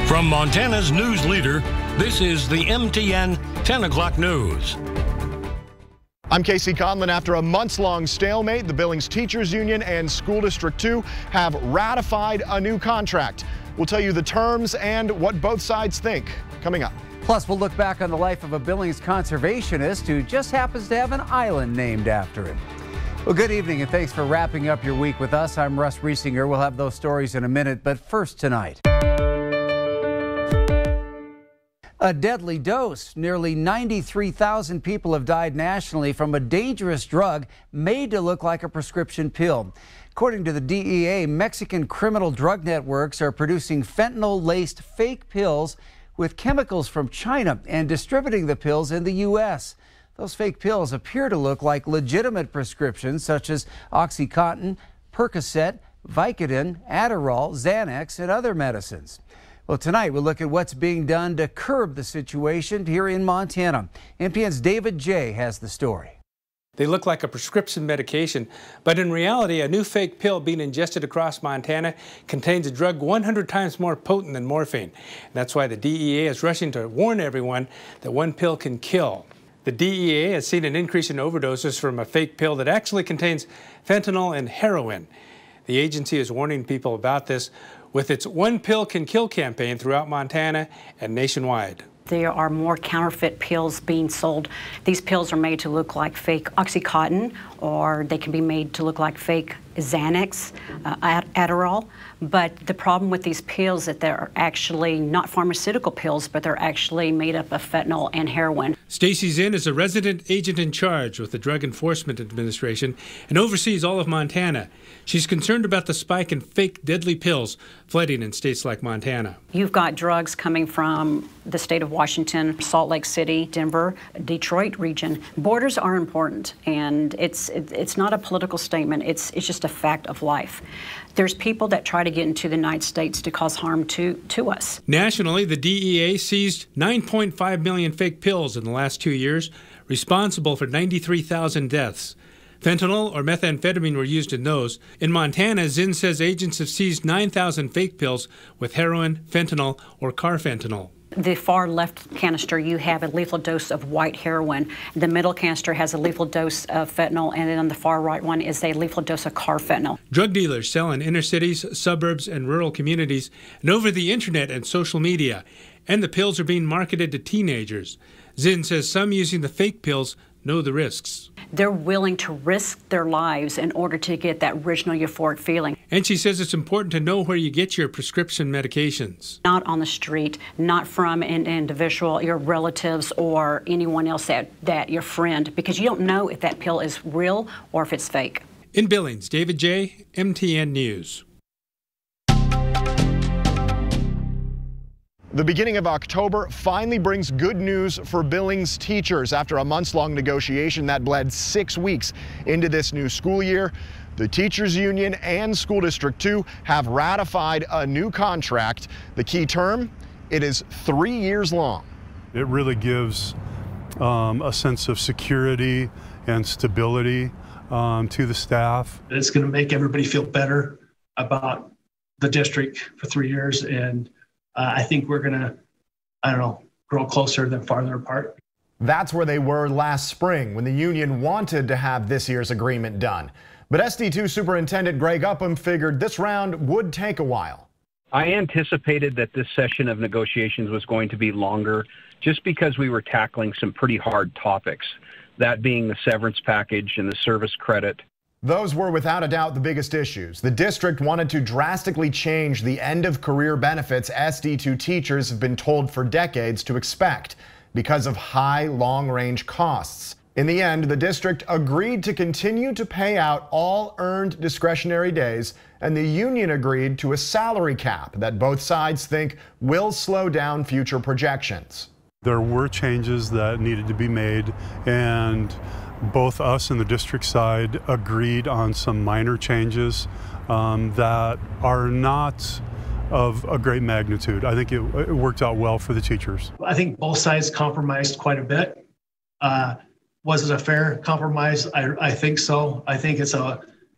From Montana's news leader, this is the MTN 10 o'clock news. I'm Casey Conlon. After a months-long stalemate, the Billings Teachers Union and School District 2 have ratified a new contract. We'll tell you the terms and what both sides think coming up. Plus, we'll look back on the life of a Billings conservationist who just happens to have an island named after him. Well, good evening and thanks for wrapping up your week with us. I'm Russ Riesinger. We'll have those stories in a minute, but first tonight. A deadly dose. Nearly 93,000 people have died nationally from a dangerous drug made to look like a prescription pill. According to the DEA, Mexican criminal drug networks are producing fentanyl-laced fake pills with chemicals from China and distributing the pills in the U.S. Those fake pills appear to look like legitimate prescriptions such as OxyContin, Percocet, Vicodin, Adderall, Xanax, and other medicines. Well, tonight we'll look at what's being done to curb the situation here in Montana. MPN's David J. has the story. They look like a prescription medication, but in reality, a new fake pill being ingested across Montana contains a drug 100 times more potent than morphine. And that's why the DEA is rushing to warn everyone that one pill can kill. The DEA has seen an increase in overdoses from a fake pill that actually contains fentanyl and heroin. The agency is warning people about this with its One Pill Can Kill campaign throughout Montana and nationwide. There are more counterfeit pills being sold. These pills are made to look like fake OxyContin, or they can be made to look like fake Xanax, Adderall. But the problem with these pills is that they're actually not pharmaceutical pills, but they're actually made up of fentanyl and heroin. Stacy Zinn is a resident agent in charge with the Drug Enforcement Administration and oversees all of Montana. She's concerned about the spike in fake deadly pills flooding in states like Montana. You've got drugs coming from the state of Washington, Salt Lake City, Denver, Detroit region. Borders are important, and it's not a political statement. It's just a fact of life. There's people that try to get into the United States to cause harm to us. Nationally, the DEA seized 9.5 million fake pills in the last 2 years, responsible for 93,000 deaths. Fentanyl or methamphetamine were used in those. In Montana, Zinn says agents have seized 9,000 fake pills with heroin, fentanyl, or carfentanil. The far left canister, you have a lethal dose of white heroin. The middle canister has a lethal dose of fentanyl, and then on the far right one is a lethal dose of carfentanil. Drug dealers sell in inner cities, suburbs, and rural communities, and over the internet and social media. And the pills are being marketed to teenagers. Zinn says some using the fake pills know the risks. They're willing to risk their lives in order to get that original euphoric feeling. And she says it's important to know where you get your prescription medications. Not on the street, not from an individual, your relatives, or anyone else that your friend, because you don't know if that pill is real or if it's fake. In Billings, David J., MTN News. The beginning of October finally brings good news for Billings teachers. After a months-long negotiation that bled 6 weeks into this new school year, the Teachers Union and School District 2 have ratified a new contract. The key term, it is 3 years long. It really gives a sense of security and stability to the staff. It's going to make everybody feel better about the district for 3 years, and I think we're going to, grow closer than farther apart. That's where they were last spring when the union wanted to have this year's agreement done. But SD2 Superintendent Greg Upham figured this round would take a while. I anticipated that this session of negotiations was going to be longer just because we were tackling some pretty hard topics, that being the severance package and the service credit. Those were without a doubt the biggest issues. The district wanted to drastically change the end of career benefits SD2 teachers have been told for decades to expect because of high long-range costs. In the end, the district agreed to continue to pay out all earned discretionary days, and the union agreed to a salary cap that both sides think will slow down future projections. There were changes that needed to be made, and both us and the district side agreed on some minor changes that are not of a great magnitude. I think it worked out well for the teachers. I think both sides compromised quite a bit. Was it a fair compromise? I think so. I think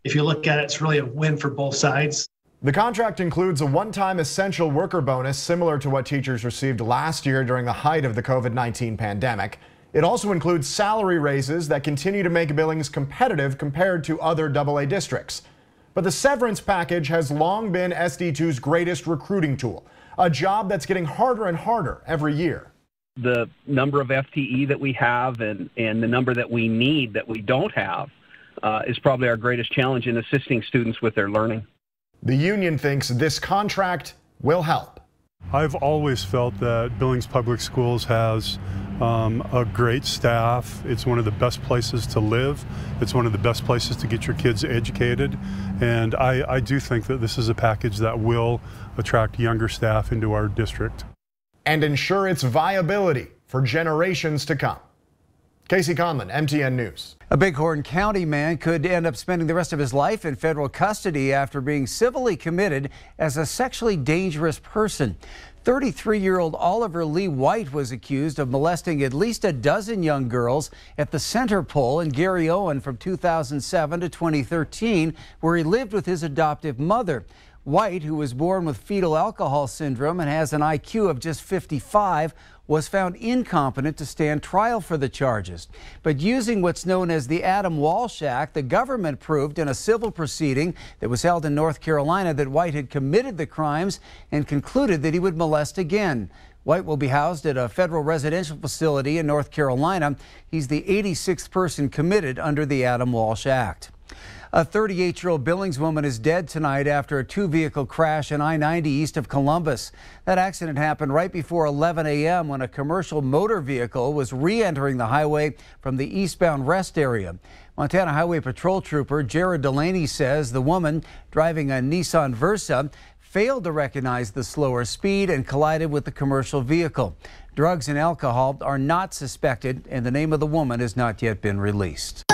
if you look at it, it's really a win for both sides. The contract includes a one-time essential worker bonus similar to what teachers received last year during the height of the COVID-19 pandemic. It also includes salary raises that continue to make Billings competitive compared to other AA districts. But the severance package has long been SD2's greatest recruiting tool, a job that's getting harder and harder every year. The number of FTE that we have and the number that we need that we don't have is probably our greatest challenge in assisting students with their learning. The union thinks this contract will help. I've always felt that Billings Public Schools has a great staff. It's one of the best places to live. It's one of the best places to get your kids educated. And I do think that this is a package that will attract younger staff into our district. And ensure its viability for generations to come. Casey Conlon, MTN News. A Bighorn County man could end up spending the rest of his life in federal custody after being civilly committed as a sexually dangerous person. 33-year-old Oliver Lee White was accused of molesting at least a dozen young girls at the Center Pole in Garryowen from 2007 to 2013, where he lived with his adoptive mother. White, who was born with fetal alcohol syndrome and has an IQ of just 55, was found incompetent to stand trial for the charges. But using what's known as the Adam Walsh Act, the government proved in a civil proceeding that was held in North Carolina that White had committed the crimes and concluded that he would molest again. White will be housed at a federal residential facility in North Carolina. He's the 86th person committed under the Adam Walsh Act. A 38-year-old Billings woman is dead tonight after a two-vehicle crash on I-90 east of Columbus. That accident happened right before 11 a.m. when a commercial motor vehicle was re-entering the highway from the eastbound rest area. Montana Highway Patrol Trooper Jared Delaney says the woman, driving a Nissan Versa, failed to recognize the slower speed and collided with the commercial vehicle. Drugs and alcohol are not suspected, and the name of the woman has not yet been released.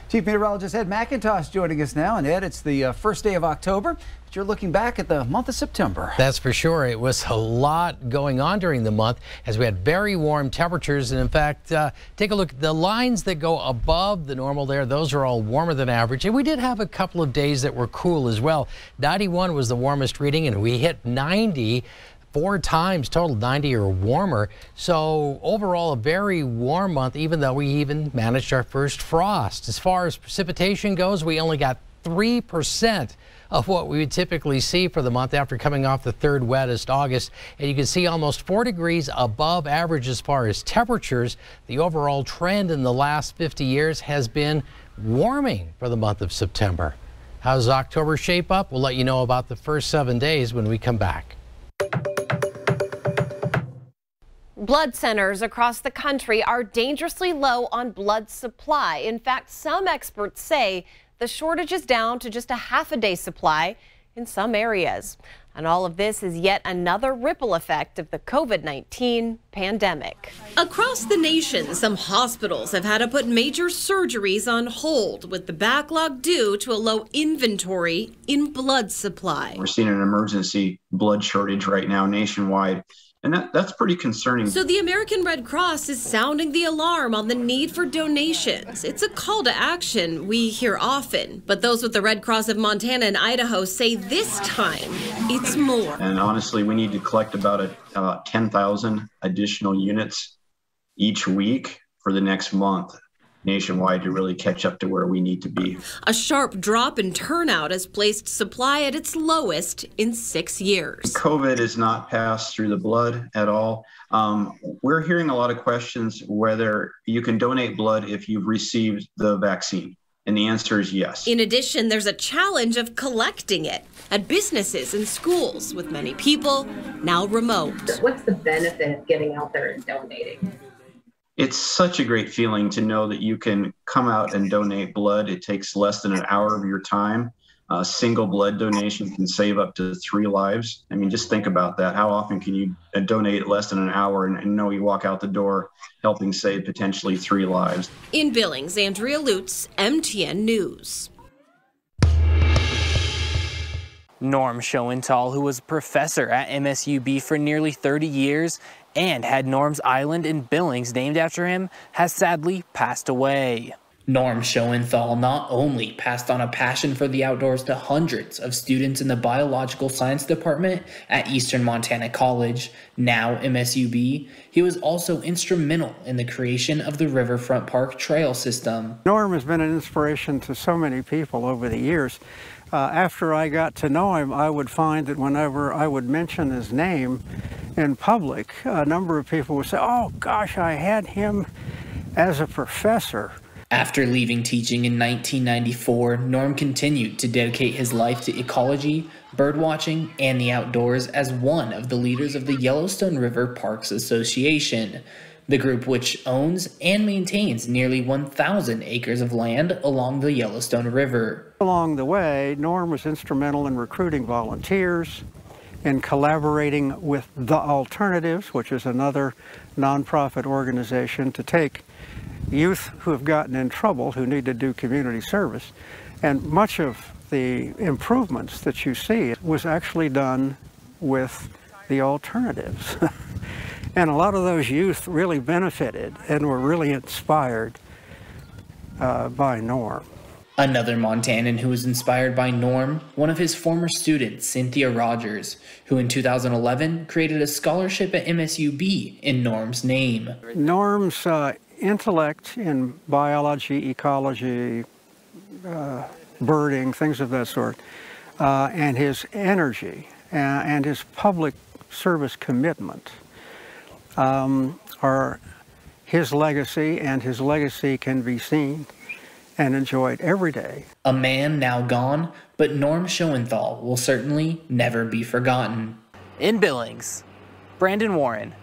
Chief Meteorologist Ed McIntosh joining us now. And Ed, it's the first day of October, but you're looking back at the month of September. That's for sure. It was a lot going on during the month as we had very warm temperatures. And in fact, take a look at the lines that go above the normal there. Those are all warmer than average. And we did have a couple of days that were cool as well. 91 was the warmest reading, and we hit 90. 4 times total, 90 or warmer. So overall, a very warm month, even though we even managed our first frost. As far as precipitation goes, we only got 3% of what we would typically see for the month after coming off the third wettest August. And you can see almost 4 degrees above average as far as temperatures. The overall trend in the last 50 years has been warming for the month of September. How does October shape up? We'll let you know about the first 7 days when we come back. Blood centers across the country are dangerously low on blood supply. In fact, some experts say the shortage is down to just a half-a-day supply in some areas. And all of this is yet another ripple effect of the COVID-19 pandemic. Across the nation, some hospitals have had to put major surgeries on hold with the backlog due to a low inventory in blood supply. We're seeing an emergency blood shortage right now nationwide. And that's pretty concerning. So the American Red Cross is sounding the alarm on the need for donations. It's a call to action we hear often, but those with the Red Cross of Montana and Idaho say this time it's more. And honestly, we need to collect about 10,000 additional units each week for the next month nationwide to really catch up to where we need to be. A sharp drop in turnout has placed supply at its lowest in 6 years. COVID is not passed through the blood at all. We're hearing a lot of questions whether you can donate blood if you've received the vaccine. And the answer is yes. In addition, there's a challenge of collecting it at businesses and schools, with many people now remote. What's the benefit of getting out there and donating? It's such a great feeling to know that you can come out and donate blood. It takes less than an hour of your time. A single blood donation can save up to 3 lives. I mean, just think about that. How often can you donate less than an hour and know you walk out the door helping save potentially 3 lives? In Billings, Andrea Lutz, MTN News. Norm Schoenthal, who was a professor at MSUB for nearly 30 years and had Norm's Island in Billings named after him, has sadly passed away. Norm Schoenthal not only passed on a passion for the outdoors to hundreds of students in the biological science department at Eastern Montana College, now MSUB, he was also instrumental in the creation of the Riverfront Park trail system. Norm has been an inspiration to so many people over the years. After I got to know him, I would find that whenever I would mention his name in public, a number of people would say, "Oh gosh, I had him as a professor." After leaving teaching in 1994, Norm continued to dedicate his life to ecology, birdwatching, and the outdoors as one of the leaders of the Yellowstone River Parks Association, the group which owns and maintains nearly 1,000 acres of land along the Yellowstone River. Along the way, Norm was instrumental in recruiting volunteers, in collaborating with The Alternatives, which is another nonprofit organization to take youth who have gotten in trouble, who need to do community service. And much of the improvements that you see was actually done with The Alternatives. And a lot of those youth really benefited and were really inspired by Norm. Another Montanan who was inspired by Norm, one of his former students, Cynthia Rogers, who in 2011 created a scholarship at MSUB in Norm's name. Norm's intellect in biology, ecology, birding, things of that sort, and his energy and his public service commitment are his legacy, and his legacy can be seen and enjoyed every day. A man now gone, but Norm Schoenthal will certainly never be forgotten. In Billings, Brandon Warren,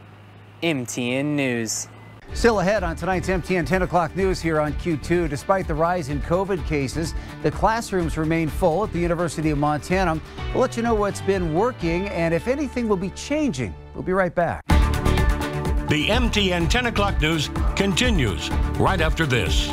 MTN News. Still ahead on tonight's MTN 10 o'clock news here on Q2. Despite the rise in COVID cases, the classrooms remain full at the University of Montana. We'll let you know what's been working and if anything will be changing. We'll be right back. The MTN 10 o'clock news continues right after this.